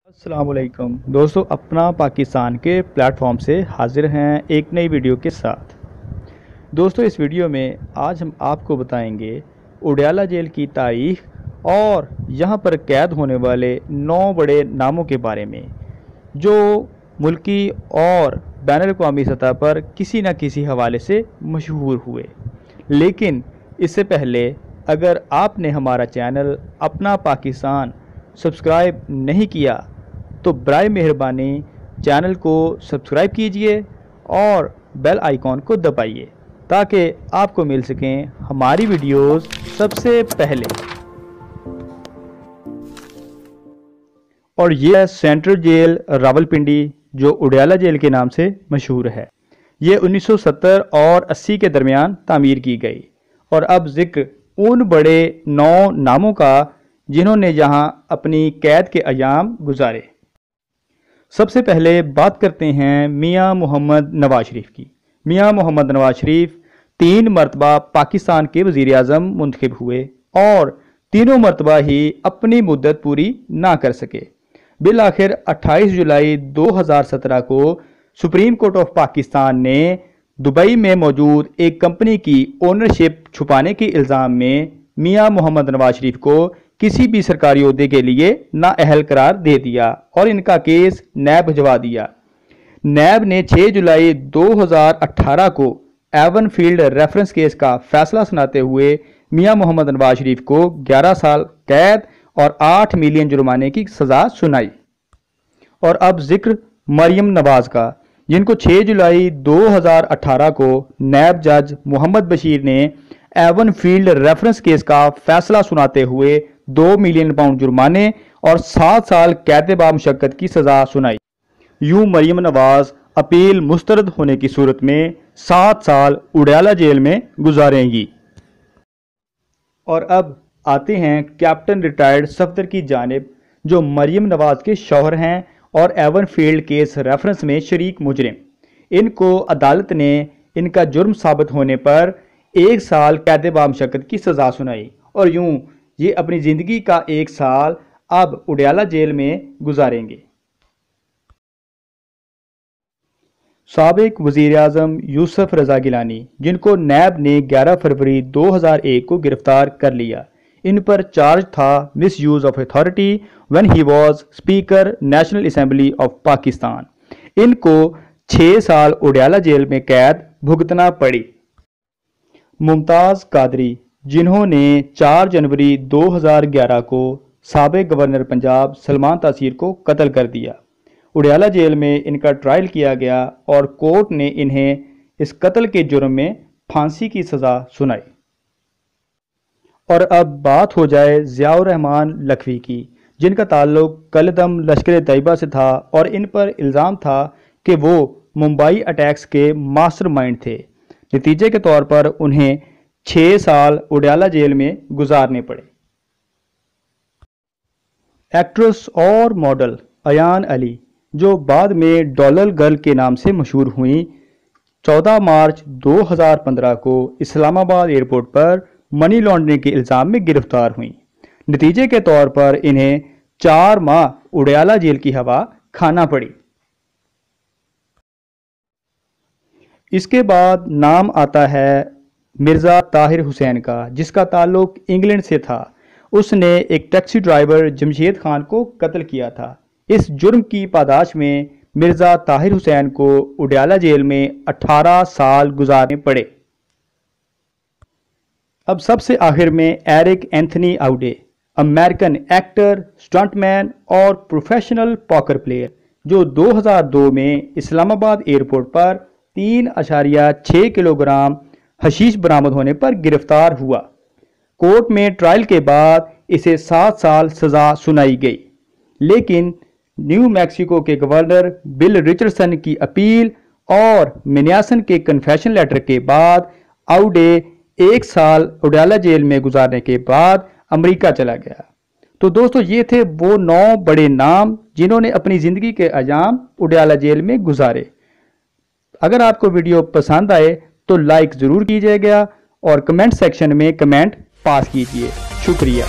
अस्सलाम वालेकुम दोस्तों, अपना पाकिस्तान के प्लेटफॉर्म से हाजिर हैं एक नई वीडियो के साथ। दोस्तों, इस वीडियो में आज हम आपको बताएंगे उडियाला जेल की तारीख और यहाँ पर कैद होने वाले 9 बड़े नामों के बारे में, जो मुल्की और बैनुल-अक़वामी सतह पर किसी न किसी हवाले से मशहूर हुए। लेकिन इससे पहले अगर आपने हमारा चैनल अपना पाकिस्तान सब्सक्राइब नहीं किया तो बराए मेहरबानी चैनल को सब्सक्राइब कीजिए और बेल आइकॉन को दबाइए ताकि आपको मिल सकें हमारी वीडियोस सबसे पहले। और ये है सेंट्रल जेल रावलपिंडी, जो उडियाला जेल के नाम से मशहूर है। ये 1970 और 80 के दरमियान तामीर की गई। और अब जिक्र उन बड़े 9 नामों का जिन्होंने यहाँ अपनी कैद के अयाम गुजारे। सबसे पहले बात करते हैं मियाँ मोहम्मद नवाज शरीफ की। मियाँ मोहम्मद नवाज शरीफ 3 मरतबा पाकिस्तान के वज़ीर आज़म मुंतखब हुए और तीनों मरतबा ही अपनी मुद्दत पूरी ना कर सके। बिल आखिर 28 जुलाई 2017 को सुप्रीम कोर्ट ऑफ पाकिस्तान ने दुबई में मौजूद एक कंपनी की ओनरशिप छुपाने के इल्ज़ाम में मियाँ मोहम्मद नवाज शरीफ को किसी भी सरकारी ओहदे के लिए नाअहल करार दे दिया और इनका केस नैब भिजवा दिया। नैब ने 6 जुलाई 2018 को एवन फील्ड रेफरेंस केस का फैसला सुनाते हुए मियाँ मोहम्मद नवाज शरीफ को 11 साल कैद और 8 मिलियन जुर्माने की सज़ा सुनाई। और अब जिक्र मरियम नवाज का, जिनको 6 जुलाई 2018 को नैब जज मोहम्मद बशीर ने एवन फील्ड रेफरेंस केस का फैसला सुनाते हुए 2 मिलियन पाउंड जुर्माने और 7 साल कैद बामुशक्कत की सज़ा सुनाई। यूं मरियम नवाज अपील मुस्तरद होने की सूरत में 7 साल उडियाला जेल में गुजारेंगी। और अब आते हैं कैप्टन रिटायर्ड सफदर की जानिब, जो मरियम नवाज के शौहर हैं और एवन फील्ड केस रेफरेंस में शरीक मुजरिम। इनको अदालत ने इनका जुर्म साबित होने पर 1 साल कैद बामुशक्कत की सज़ा सुनाई। और यूं ये अपनी ज़िंदगी का 1 साल अब उडियाला जेल में गुजारेंगे। साबिक वज़ीर आज़म यूसुफ रज़ा गिलानी, जिनको नैब ने 11 फरवरी 2001 को गिरफ्तार कर लिया। इन पर चार्ज था miss use of authority when he was speaker national assembly of Pakistan. इनको 6 साल उडियाला जेल में कैद भुगतना पड़ी। मुमताज़ कादरी, जिन्होंने 4 जनवरी 2011 को साबिक गवर्नर पंजाब सलमान तासीर को कत्ल कर दिया। उडियाला जेल में इनका ट्रायल किया गया और कोर्ट ने इन्हें इस कत्ल के जुर्म में फांसी की सज़ा सुनाई। और अब बात हो जाए ज़ियाउर रहमान लखवी की, जिनका ताल्लुक कलदम लश्कर तैयबा से था और इन पर इल्ज़ाम था कि वो मुंबई अटैक्स के मास्टरमाइंड थे। नतीजे के तौर पर उन्हें 6 साल उडियाला जेल में गुजारने पड़े। एक्ट्रेस और मॉडल अयान अली, जो बाद में डॉलर गर्ल के नाम से मशहूर हुई, 14 मार्च 2015 को इस्लामाबाद एयरपोर्ट पर मनी लॉन्ड्रिंग के इल्ज़ाम में गिरफ्तार हुई। नतीजे के तौर पर इन्हें 4 माह उडियाला जेल की हवा खाना पड़ी। इसके बाद नाम आता है मिर्ज़ा ताहिर हुसैन का, जिसका ताल्लुक इंग्लैंड से था। उसने एक टैक्सी ड्राइवर जमशेद खान को कत्ल किया था। इस जुर्म की पादाश में मिर्ज़ा ताहिर हुसैन को उडियाला जेल में 18 साल गुजारने पड़े। अब सबसे आखिर में Eric Anthony Audet, American actor, stuntman और प्रोफेशनल पॉकर प्लेयर, जो 2002 में इस्लामाबाद एयरपोर्ट पर 3.6 किलोग्राम हशीश बरामद होने पर गिरफ्तार हुआ। कोर्ट में ट्रायल के बाद इसे 7 साल सज़ा सुनाई गई। लेकिन न्यू मैक्सिको के गवर्नर बिल रिचर्डसन की अपील और मिन्यासन के कन्फेशन लेटर के बाद आउडे 1 साल उडियाला जेल में गुजारने के बाद अमेरिका चला गया। तो दोस्तों, ये थे वो 9 बड़े नाम जिन्होंने अपनी ज़िंदगी के अयाम उडियाला जेल में गुजारे। अगर आपको वीडियो पसंद आए तो लाइक ज़रूर कीजिएगा और कमेंट सेक्शन में कमेंट पास कीजिए। शुक्रिया।